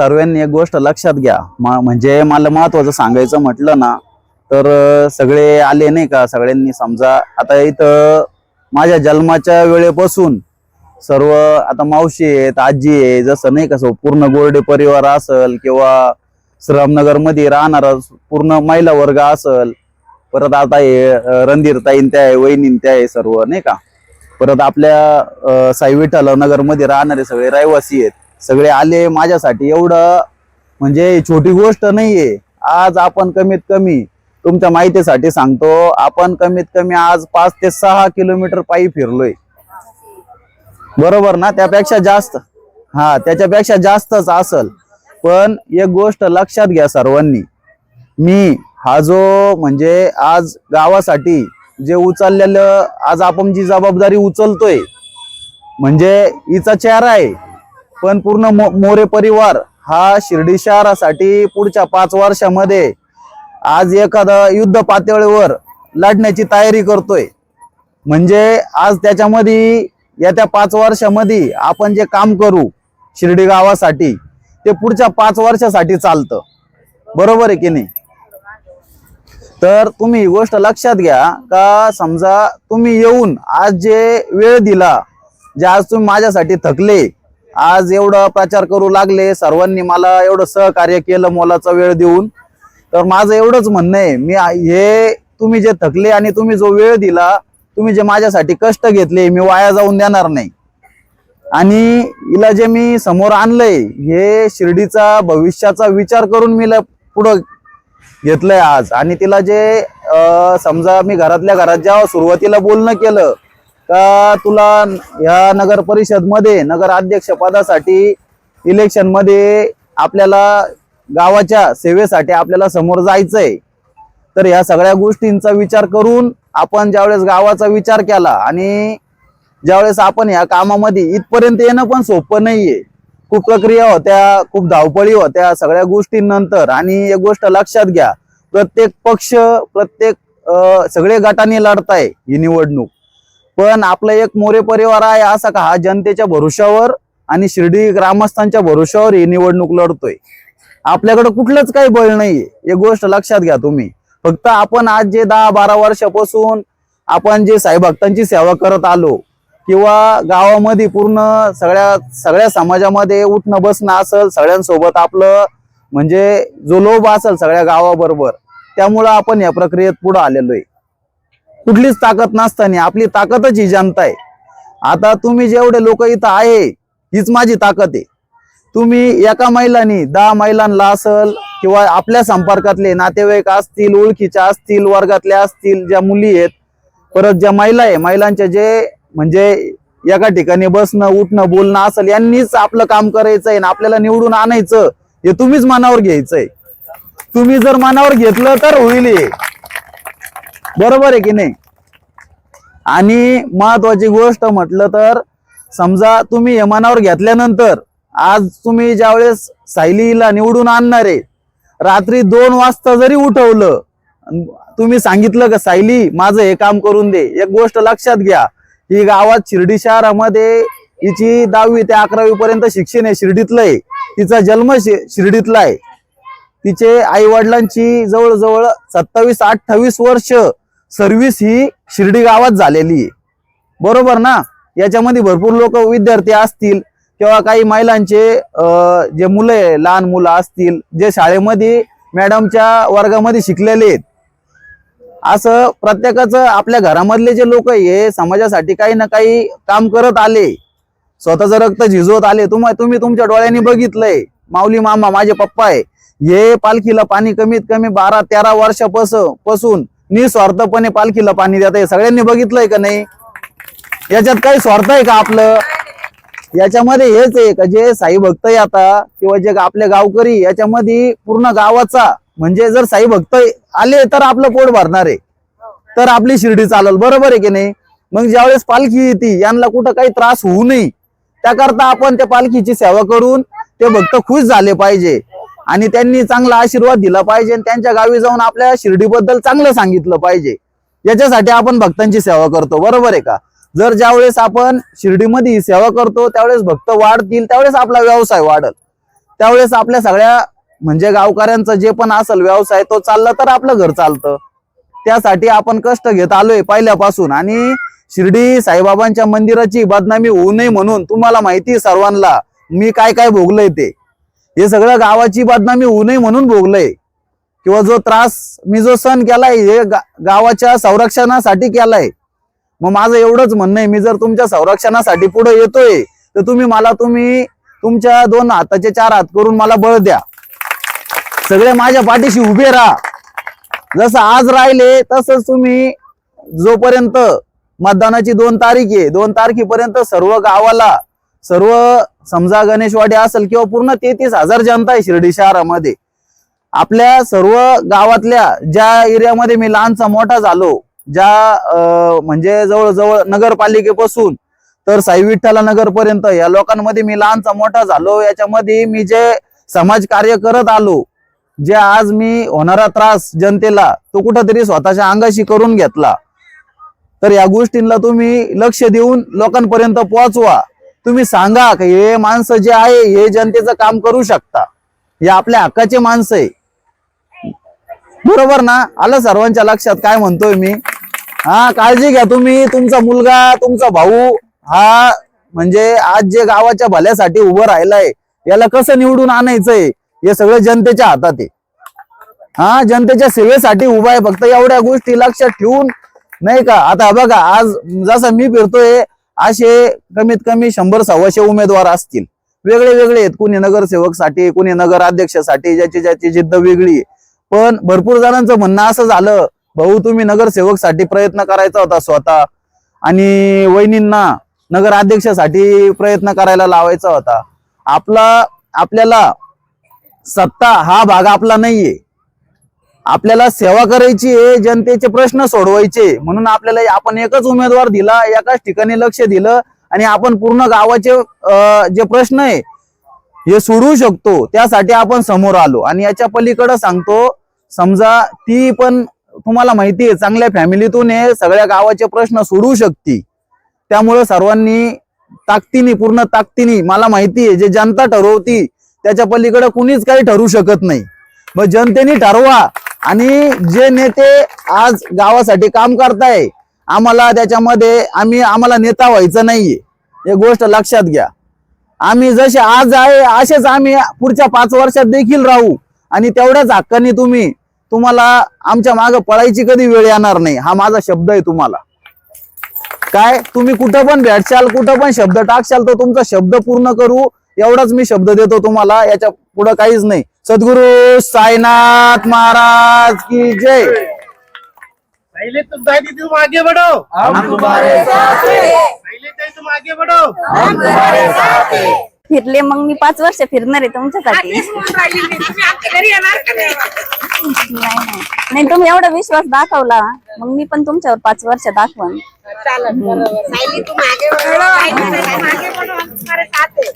सर्वांनी एक गोष्ट लक्षात घ्या, म्हणजे मला महत्वाचं सांगायचं म्हटलं ना तर सगळे आले नाही का, सगळ्यांनी समजा आता इथं माझ्या जन्माच्या वेळेपासून सर्व आता मावशी आहेत, आजी आहे, जसं नाही कसं पूर्ण गोरडे परिवार असेल किंवा श्रमनगर मध्ये राहणारा पूर्ण महिला वर्ग असेल, परत आता हे रणधीरताईन त्या आहे, वहिनीन त्या आहे, सर्व नाही का, परत आपल्या साई विठ्ठल नगर मध्ये राहणारे सगळे रहिवासी आहेत, सगळे आले माझ्यासाठी. एवढं म्हणजे छोटी गोष्ट नाहीये. आज आपण कमीत कमी तुमच्या माहितीसाठी सांगतो, आपण कमीत कमी आज 5 ते 6 किलोमीटर पायी फिरलोय, बरोबर ना, त्यापेक्षा जास्त, त्याच्यापेक्षा जास्तच असेल. पण एक गोष्ट लक्षात घ्या सर्वांनी, मी हा जो म्हणजे आज गावासाठी जे उचललेलं, आज आपण जी जबाबदारी उचलतोय म्हणजे हिचा चेहरा आहे, पण पूर्ण मोरे परिवार हा शिर्डी शहरासाठी पुढच्या 5 वर्षामध्ये आज एखादा युद्ध पातळीवर लढण्याची तयारी करतोय. म्हणजे आज त्याच्यामध्ये येत्या 5 वर्षामध्ये आपण जे काम करू शिर्डी गावासाठी ते पुढच्या 5 वर्षासाठी चालतं, बरोबर आहे की नाही. तर तुम्ही ही गोष्ट लक्षात घ्या का, समजा तुम्ही येऊन आज जे वेळ दिला, जे आज तुम्ही माझ्यासाठी थकले, आज एवढा प्रचार करू लागले, सर्वांनी मला एवढं सहकार्य केलं मोलाचा वेळ देऊन, तर माझं एवढंच म्हणणं आहे, मी हे तुम्ही जे थकले आणि तुम्ही जो वेळ दिला, तुम्ही जे माझ्यासाठी कष्ट घेतले, मी वाया जाऊन देणार नाही. आणि हिला जे मी समोर आणलंय हे शिर्डीचा भविष्याचा विचार करून मी पुढं घेतलंय आज. आणि तिला जे समजा मी घरातल्या घरात जेव्हा सुरुवातीला बोलणं केलं का तुला या नगर परिषद मध्ये नगर अध्यक्ष पदासाठी इलेक्शन मध्ये आपल्याला गावाच्या सेवेसाठी आपल्याला समोर जायचंय, तर ह्या सगळ्या गोष्टींचा विचार करून आपण ज्यावेळेस गावाचा विचार केला आणि ज्यावेळेस आपण या कामामध्ये इथपर्यंत येणं पण सोपं नाहीये, खूप प्रक्रिया होत्या, खूप धावपळी होत्या सगळ्या गोष्टींनंतर. आणि एक गोष्ट लक्षात घ्या, प्रत्येक पक्ष प्रत्येक सगळे गटाने लढताय ही निवडणूक, पण आपला एक मोरे परिवार आहे असा का हा जनतेच्या भरोशावर आणि शिर्डी ग्रामस्थांच्या भरोशावर ही निवडणूक लढतोय. आपल्याकडे कुठलंच काही बळ नाहीये, एक गोष्ट लक्षात घ्या तुम्ही. फक्त आपण आज जे 10-12 वर्षापासून आपण जे साई भक्तांची सेवा करत आलो किंवा गावामध्ये पूर्ण सगळ्या समाजामध्ये उठणं बसणं असेल, सगळ्यांसोबत आपलं म्हणजे जो लोभ असेल सगळ्या गावाबरोबर, त्यामुळं आपण या प्रक्रियेत पुढे आलेलो आहे. कुठलीच ताकद नसताना आपली ताकदच ही जनता आहे. आता तुम्ही जेवढे लोक इथं आहे हीच माझी ताकद आहे. तुम्ही एका महिलांनी 10 महिलांना असेल किंवा आपल्या संपर्कातले नातेवाईक असतील, ओळखीच्या असतील, वर्गातल्या असतील, ज्या मुली आहेत, परत ज्या महिला आहे, महिलांच्या जे म्हणजे एका ठिकाणी बसणं उठणं बोलणं असेल, यांनीच आपलं काम करायचंय ना आपल्याला निवडून आणायचं, हे तुम्हीच मनावर घ्यायचंय. तुम्ही जर मनावर घेतलं तर होईल, बरोबर आहे की नाही. आणि महत्वाची गोष्ट म्हटलं तर समजा तुम्ही हे मनावर घेतल्यानंतर आज तुम्ही ज्यावेळेस सायलीला निवडून आणणारे रात्री 2 वाजता जरी उठवलं, तुम्ही सांगितलं का सायली माझं हे काम करून दे, एक गोष्ट लक्षात घ्या, ही गावात शिर्डी शहरामध्ये हिची 10वी ते 11वी पर्यंत शिक्षण आहे शिर्डीतलं आहे, तिचा जन्म शिर्डीतला आहे, तिचे आई वडिलांची जवळजवळ 27-28 वर्ष सर्व्हिस ही शिर्डी गावात झालेली आहे, बरोबर ना. याच्यामध्ये भरपूर लोक विद्यार्थी असतील किंवा काही महिलांचे जे मुलं आहे, लहान मुलं असतील, जे शाळेमध्ये मॅडमच्या वर्गामध्ये शिकलेले आहेत. असं प्रत्येकाचं आपल्या घरामधले जे लोक हे समाजासाठी काही ना काही काम करत आले, स्वतःचं रक्त झिजवत आले. तुम्ही तुमच्या डोळ्यांनी बघितलंय, माऊली मामा माझे पप्पा आहे, हे पालखीला पाणी कमीत कमी 12-13 वर्षापासून निस्वार्थपणे पालखीला पाणी देत आहे. सगळ्यांनी बघितलंय का नाही. याच्यात काही स्वार्थ आहे का आपलं. याच्यामध्ये हेच आहे का जे साई भक्त आता किंवा जे आपले गावकरी, याच्यामध्ये पूर्ण गावाचा म्हणजे जर साई भक्त आले तर आपलं पोट भरणार आहे, तर आपली शिर्डी चालेल, बरोबर आहे की नाही. मग ज्यावेळेस पालखी येते यांना कुठं काही त्रास होऊ नये त्याकरता आपण त्या पालखीची सेवा करून ते भक्त खुश झाले पाहिजे आणि त्यांनी चांगला आशीर्वाद दिला पाहिजे, त्यांच्या गावी जाऊन आपल्या शिर्डीबद्दल चांगलं सांगितलं पाहिजे. याच्यासाठी आपण भक्तांची सेवा करतो, बरोबर आहे का. जर ज्यावेळेस आपण शिर्डीमध्ये सेवा करतो त्यावेळेस भक्त वाढतील, त्यावेळेस आपला व्यवसाय वाढल. त्यावेळेस आपल्या सगळ्या म्हणजे गावकऱ्यांचा जे पण असेल व्यवसाय तो चालला तर आपलं घर चालतं. त्यासाठी आपण कष्ट घेत आलोय पहिल्यापासून. आणि शिर्डी साईबाबांच्या मंदिराची बदनामी होऊ नये म्हणून तुम्हाला माहिती सर्वांना मी काय काय भोगलंय ते. हे सगळं गावाची बदनामी होऊ नये म्हणून भोगलंय, किंवा जो त्रास मी जो सहन केलाय हे गावाच्या संरक्षणासाठी केलाय. मग माझं एवढंच म्हणणं आहे, मी जर तुमच्या संरक्षणासाठी पुढे येतोय तर तुम्ही तुमच्या 2 हाताचे 4 हात करून मला बळ द्या. सगळे माझ्या पाठीशी उभे राहा. जसं आज राहिले तसंच तुम्ही जोपर्यंत मतदानाची 2 तारीख आहे 2 तारखेपर्यंत सर्व गावाला, सर्व समजा गणेशवाडी असेल किंवा पूर्ण 33,000 जनता आहे शिर्डी शहरामध्ये, आपल्या सर्व गावातल्या ज्या एरियामध्ये मी लहानचा मोठा झालो, ज्या म्हणजे जवळजवळ नगरपालिकेपासून तर साई विठ्ठला नगर पर्यंत या लोकांमध्ये मी लहानचा मोठा झालो. याच्यामध्ये मी जे समाज कार्य करत आलो, जे आज मी होणारा त्रास जनतेला तो कुठंतरी स्वतःच्या अंगाशी करून घेतला. तर या गोष्टींना तुम्ही लक्ष देऊन लोकांपर्यंत पोहोचवा. तुम्ही सांगा की हे माणसं जे आहे हे जनतेचं काम करू शकता, हे आपल्या हक्काचे माणसं आहे. बरोबर ना? आलं सर्वांच्या लक्षात काय म्हणतोय मी? हा, काळजी घ्या तुम्ही. तुमचा मुलगा, तुमचा भाऊ हा म्हणजे आज जे गावाच्या भल्यासाठी उभं राहिलाय, याला कसं निवडून आणायचंय हे सगळं जनतेच्या हातात आहे. हा, जनतेच्या सेवेसाठी उभा आहे. फक्त एवढ्या गोष्टी लक्षात ठेवून नाही का. आता बघा, आज जसं मी फिरतोय असे कमीत कमी 100-125 उमेदवार असतील, वेगळे वेगळे आहेत. कुणी नगरसेवकसाठी, कुणी नगराध्यक्षासाठी, ज्याची जिद्द वेगळी आहे. पण भरपूर जणांचं म्हणणं असं झालं, भाऊ तुम्ही नगरसेवकसाठी प्रयत्न करायचा होता स्वतः, आणि वहिनींना नगराध्यक्षासाठी प्रयत्न करायला लावायचा होता. आपल्याला सत्ता हा भाग आपला नाहीये. आपल्याला सेवा करायची आहे, जनतेचे प्रश्न सोडवायचे. म्हणून आपल्याला आपण एकच उमेदवार दिला, एकाच ठिकाणी लक्ष दिलं, आणि आपण पूर्ण गावाचे जे प्रश्न आहे हे सोडवू शकतो त्यासाठी आपण समोर आलो. आणि याच्या पलीकडे सांगतो, समजा ती पण तुम्हाला माहिती आहे चांगल्या फॅमिलीतून आहे, सगळ्या गावाचे प्रश्न सोडवू शकते. त्यामुळे सर्वांनी ताकदीने, पूर्ण ताकदीने, मला माहिती आहे जे जनता ठरवती त्याच्या पलीकडे कुणीच काही ठरवू शकत नाही. मग जनतेने ठरवा. आणि जे नेते आज गावासाठी काम करताय, आम्हाला त्याच्यामध्ये आम्हाला नेता व्हायचं नाहीये, हे गोष्ट लक्षात घ्या. आम्ही जसे आज आहे असेच आम्ही पुढच्या 5 वर्षात देखील राहू. आणि तेवढ्याच हक्काने तुम्हाला आमच्या मागे पळायची कधी वेळ येणार नाही, हा माझा शब्द आहे तुम्हाला. काय तुम्ही कुठं पण भेटशाल, कुठं पण शब्द टाकशाल, तो तुमचा शब्द पूर्ण करू एवढाच मी शब्द देतो तुम्हाला. याच्या पुढे काहीच नाही. सद्गुरु साईनाथ महाराज की जय. पहले तुम दादी तुम आगे बढ़ो, हम तुम्हारे साथ हैं। पहले तुम आगे बढ़ो, हम तुम्हारे साथ हैं। फिरले मग मी 5 वर्ष फिरणार आहे तुमच्यासाठी. नाही तुम्ही एवढा विश्वास दाखवला, मग मी पण तुमच्यावर 5 वर्ष दाखवन. सायली तुम आगे बढ़ो, सायली तुम आगे बढ़ो, हम तुम्हारे साथ हैं।